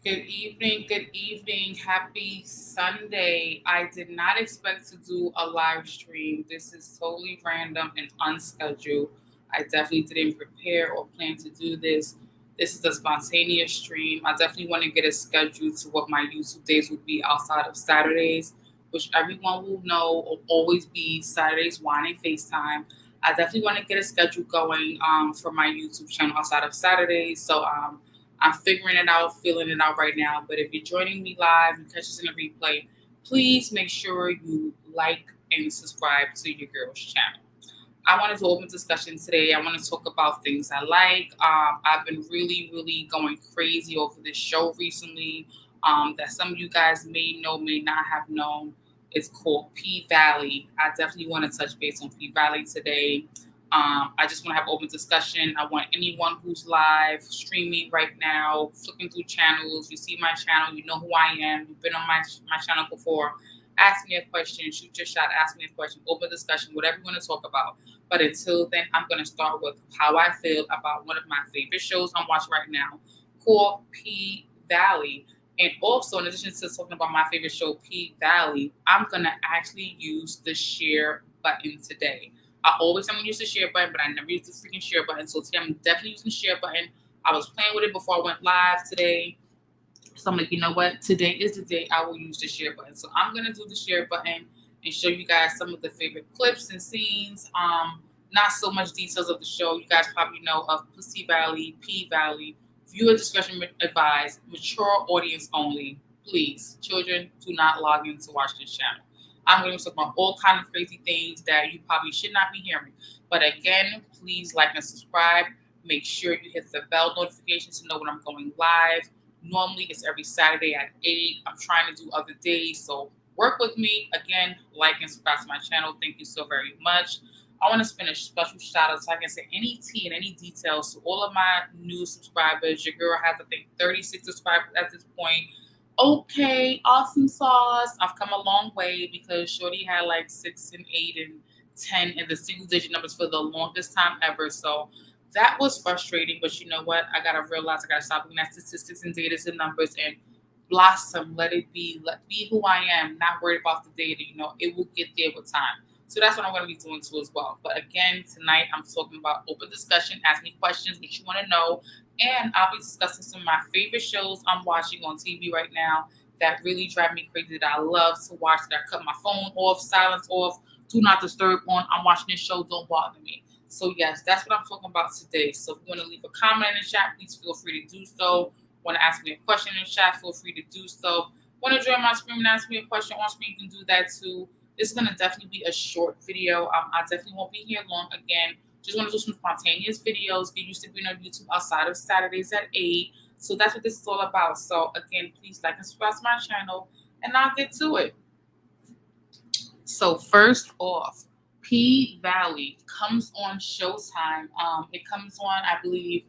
Good evening, good evening. Happy Sunday. I did not expect to do a live stream. This is totally random and unscheduled. I definitely didn't prepare or plan to do this. This is a spontaneous stream. I definitely want to get a schedule to what my YouTube days would be outside of Saturdays, which everyone will know will always be Saturdays wine and FaceTime. I definitely want to get a schedule going for my YouTube channel outside of Saturdays. So I'm figuring it out, feeling it out right now. But if you're joining me live and catch this in a replay, please make sure you like and subscribe to your girl's channel. I wanted to open discussion today. I want to talk about things I like. I've been really going crazy over this show recently that some of you guys may know, may not have known. It's called PValley. I definitely want to touch base on PValley today. I just want to have open discussion. I want anyone who's live streaming right now, flipping through channels. You see my channel, you know who I am. You've been on my channel before. Ask me a question, shoot your shot, ask me a question, open discussion, whatever you want to talk about. But until then, I'm going to start with how I feel about one of my favorite shows I'm watching right now called PValley. And also, in addition to talking about my favorite show, PValley, I'm going to actually use the share button today. I always I'm gonna use the share button, but I never use the freaking share button. So today I'm definitely using the share button. I was playing with it before I went live today. So I'm like, you know what? Today is the day I will use the share button. So I'm gonna do the share button and show you guys some of the favorite clips and scenes. Not so much details of the show. You guys probably know of Pussy Valley, PValley. Viewer discretion advised. Mature audience only. Please, children, do not log in to watch this channel. I'm going to talk about all kind of crazy things that you probably should not be hearing. But again, please like and subscribe. Make sure you hit the bell notification to know when I'm going live. Normally, it's every Saturday at 8. I'm trying to do other days, so work with me. Again, like and subscribe to my channel. Thank you so very much. I want to spend a special shout out so I can say any tea and any details to all of my new subscribers. Your girl has, I think, 36 subscribers at this point. Okay, awesome sauce. I've come a long way because Shorty had like 6 and 8 and 10 in the single digit numbers for the longest time ever. So that was frustrating, but you know what? I gotta realize I gotta stop looking at statistics and data and numbers and blossom. Let it be. Let be who I am. Not worried about the data. You know, it will get there with time. So that's what I'm gonna be doing too as well. But again, tonight I'm talking about open discussion. Ask me questions, what you want to know, and I'll be discussing some of my favorite shows I'm watching on TV right now that really drive me crazy. That I love to watch. That I cut my phone off, silence off, do not disturb on. I'm watching this show. Don't bother me. So yes, that's what I'm talking about today. So if you want to leave a comment in the chat, please feel free to do so. Want to ask me a question in the chat, feel free to do so. Want to join my screen and ask me a question on screen, you can do that too. This is going to definitely be a short video. I definitely won't be here long again. Just want to do some spontaneous videos, get used to being on YouTube outside of Saturdays at 8. So that's what this is all about. So again, please like and subscribe to my channel, and I'll get to it. So first off, PValley comes on Showtime. It comes on, I believe,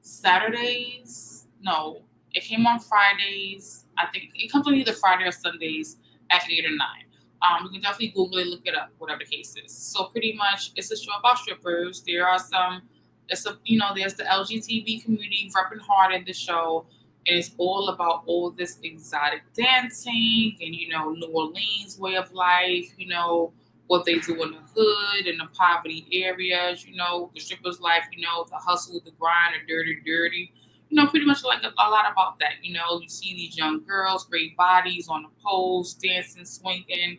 Saturdays. No, it came on Fridays. I think it comes on either Friday or Sundays at 8 or 9. You can definitely Google it, look it up, whatever the case is. So pretty much, it's a show about strippers. There are some, there's the LGBT community repping hard in the show, and it's all about all this exotic dancing and New Orleans way of life. What they do in the hood and the poverty areas. The strippers' life. The hustle, the grind, the dirty. Pretty much like a lot about that. You see these young girls, great bodies on the poles, dancing, swinging,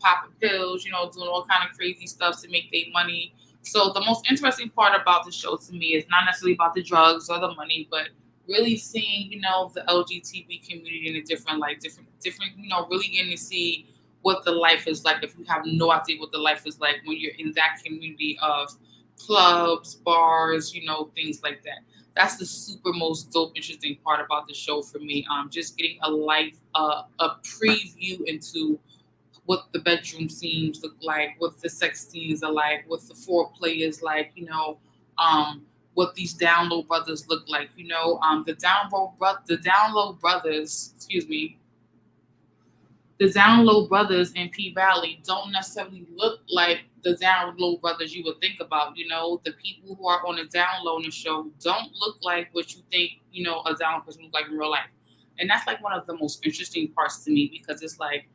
popping pills, doing all kind of crazy stuff to make their money. So the most interesting part about the show to me is not necessarily about the drugs or the money, but really seeing, the LGBT community in a different, really getting to see what the life is like if you have no idea what the life is like when you're in that community of clubs, bars, things like that. That's the super most dope, interesting part about the show for me. Just getting a preview into what the bedroom scenes look like, what the sex scenes are like, what the foreplay is like, what these down low brothers look like, the down low brothers, the down low brothers in PValley don't necessarily look like the down low brothers you would think about. The people who are on the down low in the show don't look like what you think, a down person look like in real life. And that's like one of the most interesting parts to me, because it's like,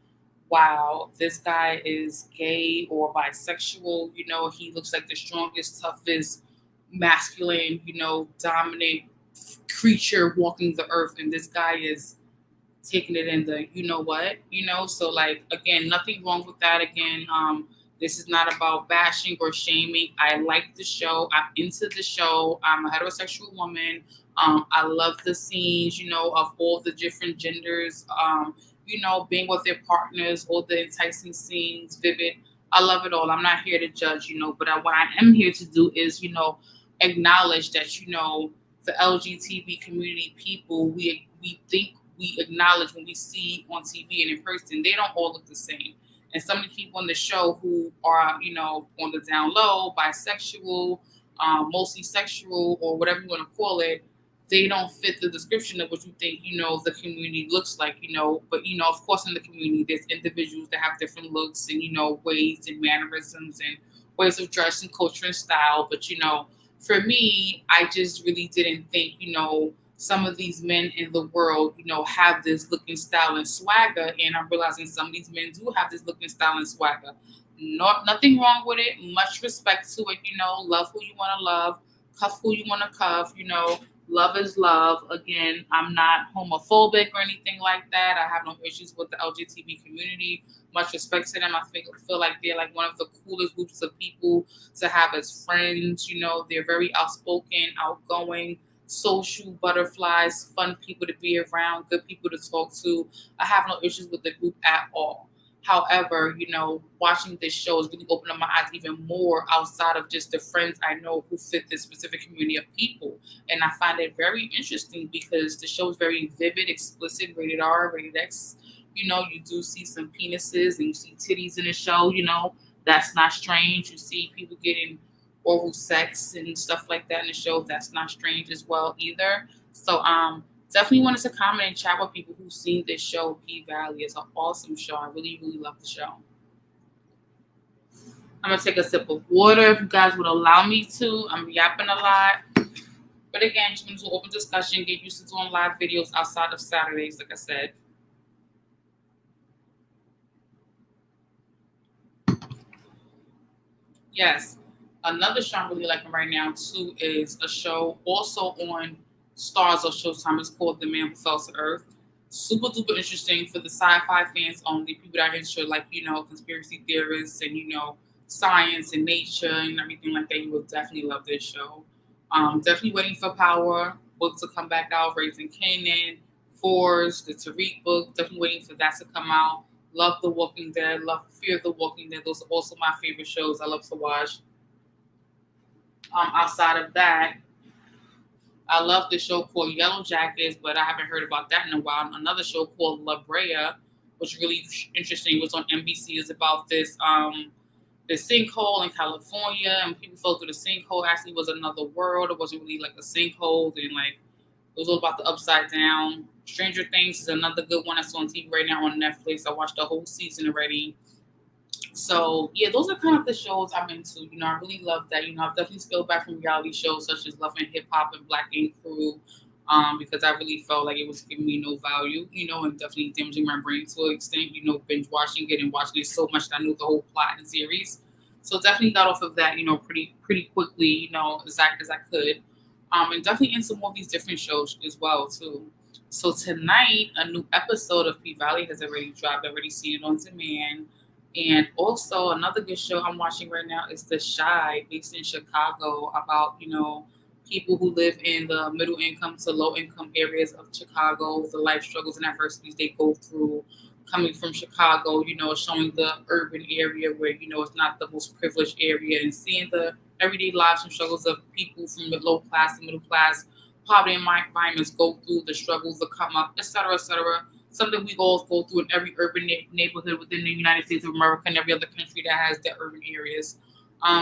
wow, this guy is gay or bisexual. He looks like the strongest, toughest, masculine, dominant creature walking the earth. And this guy is taking it in the, what, so like, again, nothing wrong with that. Again, this is not about bashing or shaming. I like the show. I'm into the show. I'm a heterosexual woman. I love the scenes, of all the different genders, being with their partners, all the enticing scenes, vivid. I love it all. I'm not here to judge, but what I am here to do is, acknowledge that, the LGBT community people, we think, we acknowledge when we see on TV and in person, they don't all look the same. And some of the people on the show who are, on the down low, bisexual, mostly sexual, or whatever you want to call it, they don't fit the description of what you think, the community looks like, But, of course, in the community, there's individuals that have different looks and, ways and mannerisms and ways of dress and culture and style. But, for me, I just really didn't think, some of these men in the world, have this looking style and swagger. And I'm realizing some of these men do have this looking style and swagger. Nothing wrong with it. Much respect to it. Love who you want to love, cuff who you want to cuff. Love is love. Again, I'm not homophobic or anything like that. I have no issues with the LGBT community. Much respect to them. I feel like they're like one of the coolest groups of people to have as friends. They're very outspoken, outgoing, social butterflies, fun people to be around, good people to talk to. I have no issues with the group at all. However, watching this show has really opened up my eyes even more outside of just the friends I know who fit this specific community of people. And I find it very interesting because the show is very vivid, explicit, rated R, rated X. You do see some penises and you see titties in the show. That's not strange. You see people getting oral sex and stuff like that in the show. That's not strange as well either. So definitely wanted to comment and chat with people who've seen this show. PValley is an awesome show. I really, really love the show. I'm gonna take a sip of water if you guys would allow me to. I'm yapping a lot. But again, just want to do open discussion, get used to doing live videos outside of Saturdays, like I said. Yes. Another show I'm really liking right now too is a show also on Stars or Showtime. It's called The Man Who Fell to Earth. Super duper interesting for the sci-fi fans only, people that are interested, like, conspiracy theorists and, science and nature and everything like that. You will definitely love this show. Definitely waiting for Power book to come back out, Raising Kanan, Forge, the Tariq book. Definitely waiting for that to come out. Love The Walking Dead, love Fear the Walking Dead. Those are also my favorite shows I love to watch. Outside of that, I love the show called Yellow Jackets, but I haven't heard about that in a while. Another show called La Brea, which really interesting. It was on NBC. It's about this sinkhole in California, and people fell through the sinkhole. Actually, was another world. It wasn't really like a sinkhole, and like it was all about the upside down. Stranger Things is another good one that's on TV right now on Netflix. I watched the whole season already. So yeah, those are kind of the shows I'm into. I really love that. I've definitely scaled back from reality shows such as Love and Hip Hop and Black Ink Crew, because I really felt like it was giving me no value, and definitely damaging my brain to an extent. Binge watching it and watching it so much that I knew the whole plot and series. So definitely got off of that, pretty quickly, as I could, and definitely into more of these different shows as well too. So tonight, a new episode of P-Valley has already dropped. I've already seen it on demand. And also another good show I'm watching right now is The Shy, based in Chicago, about, people who live in the middle income to low income areas of Chicago, the life struggles and adversities they go through coming from Chicago, showing the urban area where, it's not the most privileged area, and seeing the everyday lives and struggles of people from the low class and middle class, poverty environments go through, the struggles, the come up, etc., etc. Something we all go through in every urban neighborhood within the United States of America and every other country that has their urban areas.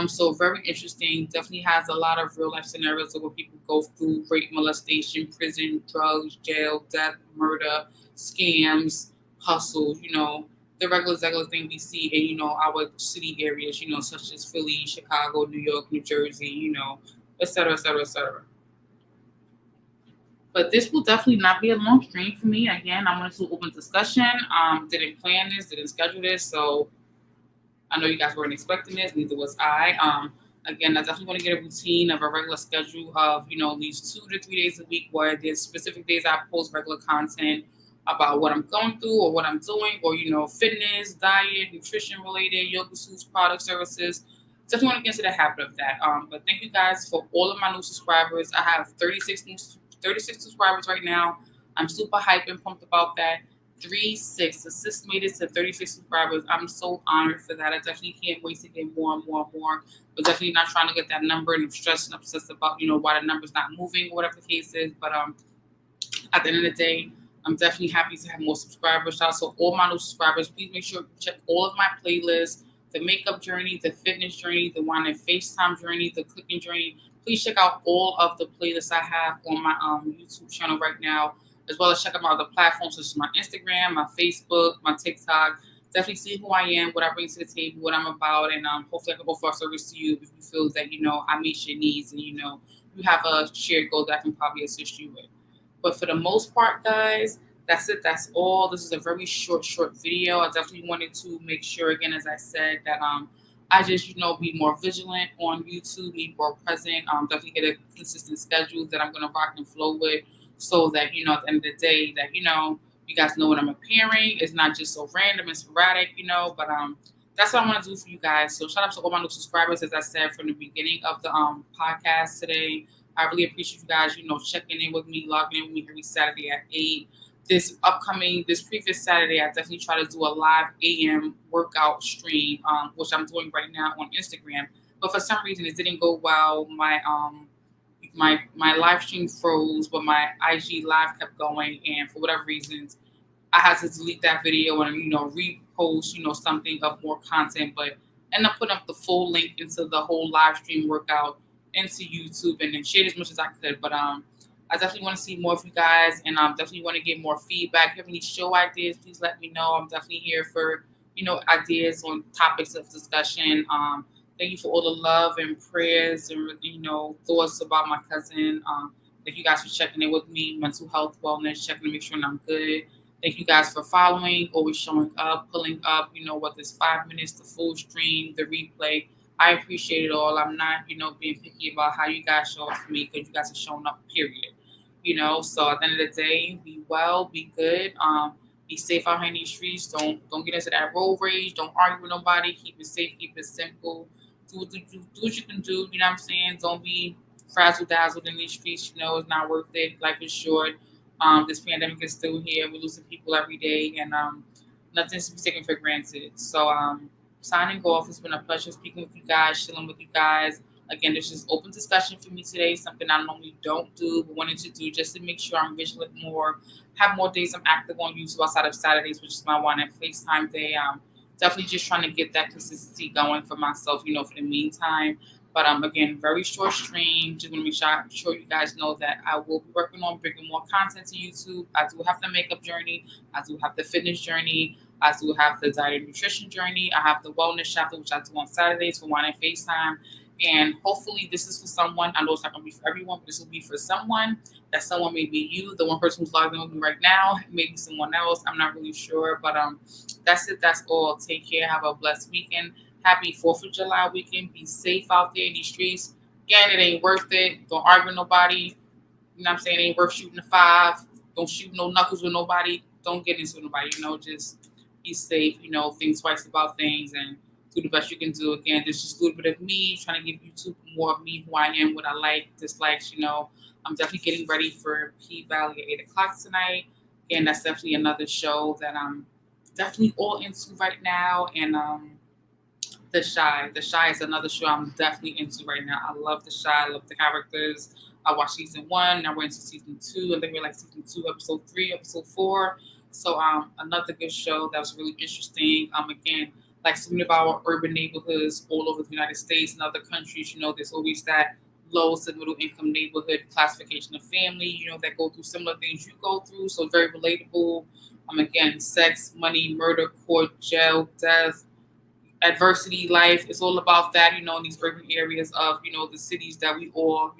So very interesting. Definitely has a lot of real life scenarios of what people go through: rape, molestation, prison, drugs, jail, death, murder, scams, hustle. The regular thing we see in our city areas. Such as Philly, Chicago, New York, New Jersey. Et cetera, et cetera, et cetera. But this will definitely not be a long stream for me. Again, I wanted to open discussion. Didn't plan this, didn't schedule this, so I know you guys weren't expecting this, neither was I. Again, I definitely want to get a routine of a regular schedule of, at least 2 to 3 days a week where there's specific days I post regular content about what I'm going through or what I'm doing, or, fitness, diet, nutrition related, yoga suits, product services. Definitely want to get into the habit of that. But thank you guys for all of my new subscribers. I have 36 subscribers right now. I'm super hyped and pumped about that. 3-6. Assist made it to 36 subscribers. I'm so honored for that. I definitely can't wait to get more and more and more. But definitely not trying to get that number, and I'm stressed and obsessed about, why the number's not moving or whatever the case is. But at the end of the day, I'm definitely happy to have more subscribers. Shout out to all my new subscribers. Please make sure you check all of my playlists, the makeup journey, the fitness journey, the wine and FaceTime journey, the cooking journey. Please check out all of the playlists I have on my YouTube channel right now, as well as check out my other platforms such as my Instagram, my Facebook, my TikTok. Definitely see who I am, what I bring to the table, what I'm about, and hopefully I can offer a service to you if you feel that, I meet your needs and, you have a shared goal that I can probably assist you with. But for the most part, guys, that's it. That's all. This is a very short video. I definitely wanted to make sure, again, as I said, that I just, be more vigilant on YouTube, be more present, definitely get a consistent schedule that I'm gonna rock and flow with, so that, at the end of the day, that, you guys know when I'm appearing. It's not just so random and sporadic, but that's what I want to do for you guys. So shout out to all my new subscribers, as I said from the beginning of the podcast today. I really appreciate you guys, checking in with me, logging in with me every Saturday at 8. This previous Saturday, I definitely try to do a live AM workout stream, which I'm doing right now on Instagram. But for some reason, it didn't go well. My live stream froze, but my IG live kept going, and for whatever reasons, I had to delete that video and repost something of more content, but end up putting up the full link into the whole live stream workout into YouTube, and then shared as much as I could. But I definitely want to see more of you guys, and definitely want to get more feedback. If you have any show ideas, please let me know. I'm definitely here for ideas on topics of discussion. Thank you for all the love and prayers and thoughts about my cousin. Thank you guys for checking in with me, mental health, wellness, checking to make sure I'm good. Thank you guys for following, always showing up, pulling up, whether it's 5 minutes, the full stream, the replay. I appreciate it all. I'm not, being picky about how you guys show up for me, because you guys are showing up, period. So at the end of the day, be well, be good, be safe out here in these streets. Don't get into that road rage. Don't argue with nobody. Keep it safe, keep it simple. Do what you can do, you know what I'm saying? Don't be frazzled dazzled in these streets, it's not worth it. Life is short. This pandemic is still here. We're losing people every day, and nothing's to be taken for granted. So signing off. It's been a pleasure speaking with you guys, chilling with you guys. Again, this is open discussion for me today, something I normally don't do, but wanted to do just to make sure I'm vigilant more, have more days I'm active on YouTube outside of Saturdays, which is my one and FaceTime day. Definitely just trying to get that consistency going for myself, for the meantime. But again, very short stream. Just want to make sure you guys know that I will be working on bringing more content to YouTube. I do have the makeup journey. I do have the fitness journey. I do have the diet and nutrition journey. I have the wellness chapter, which I do on Saturdays for one and FaceTime. And hopefully this is for someone. I know it's not going to be for everyone, but this will be for someone. That someone may be you, the one person who's logged in with me right now, maybe someone else. I'm not really sure. But that's it. That's all. Take care. Have a blessed weekend. Happy 4th of July weekend. Be safe out there in these streets. Again, it ain't worth it. Don't argue with nobody. You know what I'm saying? It ain't worth shooting a 5. Don't shoot no knuckles with nobody. Don't get into nobody. Just be safe. Think twice about things and do the best you can do. Again, this is just a little bit of me, trying to give YouTube more of me, who I am, what I like, dislikes. I'm definitely getting ready for PValley at 8 o'clock tonight. Again, that's definitely another show that I'm definitely all into right now. And The Chi. The Chi is another show I'm definitely into right now. I love The Chi. I love the characters. I watched season 1. Now we're into season 2. I think we're like season 2, episode 3, episode 4. So another good show that was really interesting. Again, like so many of our urban neighborhoods all over the United States and other countries, there's always that low to middle income neighborhood classification of family, that go through similar things you go through. So very relatable. Again, sex, money, murder, court, jail, death, adversity life. It's all about that, in these urban areas of, the cities that we all,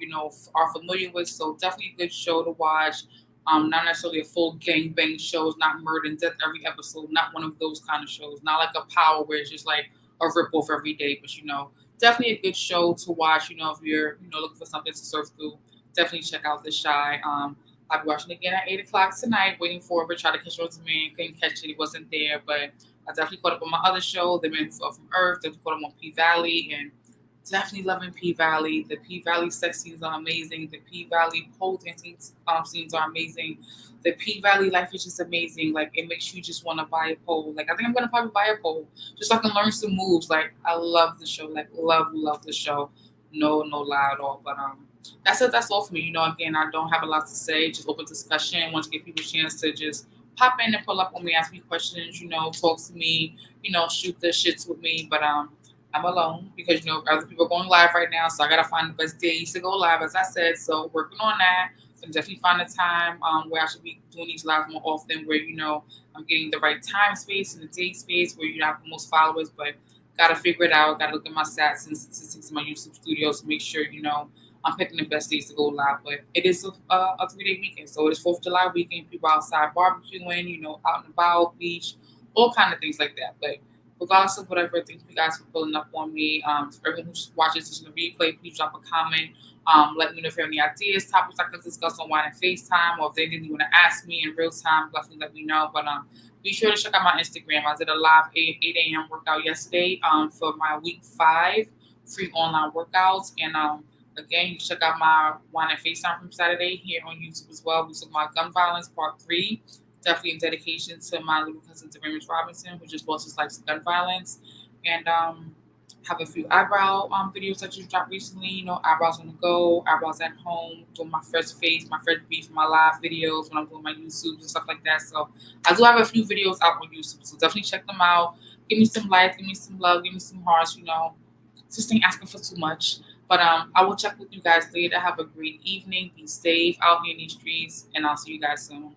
are familiar with. So definitely a good show to watch. Not necessarily a full gangbang show. It's not murder and death every episode. Not one of those kind of shows. Not like a Power where it's just like a rip off every day. But definitely a good show to watch. If you're looking for something to surf through, definitely check out The Shy. I'll be watching again at 8 o'clock tonight, waiting for it. Try to catch Rose Man. Couldn't catch it. It wasn't there, but I definitely caught up on my other show, The Men Who Fell from Earth. Definitely caught up on PValley, and definitely loving PValley. The PValley sex scenes are amazing. The PValley pole dancing scenes are amazing. The PValley life is just amazing. Like, it makes you just want to buy a pole. Like, I think I'm gonna probably buy a pole just so I can learn some moves. Like, I love the show. Like, love the show. No lie at all. But that's it. That's all for me. Again, I don't have a lot to say. Just open discussion. Want to give people a chance to just pop in and pull up on me, ask me questions. Talk to me. Shoot the shits with me. But I'm alone because other people are going live right now, so I gotta find the best days to go live, as I said. So working on that. So definitely find a time where I should be doing these live more often, where I'm getting the right time space and the date space where you have the most followers. But gotta figure it out. Gotta look at my stats and statistics in my YouTube studios to make sure I'm picking the best days to go live. But it is a 3-day weekend, so it's 4th of July weekend. People outside barbecuing, out and about, beach, all kind of things like that. But regardless of whatever, thank you guys for pulling up on me. For everyone who watches this in the replay, please drop a comment. Let me know if you have any ideas, topics I can discuss on Wine and FaceTime, or if they didn't want to ask me in real time, definitely let me know. But be sure to check out my Instagram. I did a live 8 a.m. workout yesterday for my week 5 free online workouts. And again, you can check out my Wine and FaceTime from Saturday here on YouTube as well. We took my gun violence part 3. Definitely in dedication to my little cousin, Raymond Robinson, who just lost his life to gun violence. And have a few eyebrow videos that just dropped recently. Eyebrows on the go, eyebrows at home, doing my first face, my first beef, my live videos when I'm doing my YouTubes and stuff like that. So I do have a few videos out on YouTube, so definitely check them out. Give me some likes, give me some love, give me some hearts. Just ain't asking for too much. But I will check with you guys later. Have a great evening. Be safe out here in these streets, and I'll see you guys soon.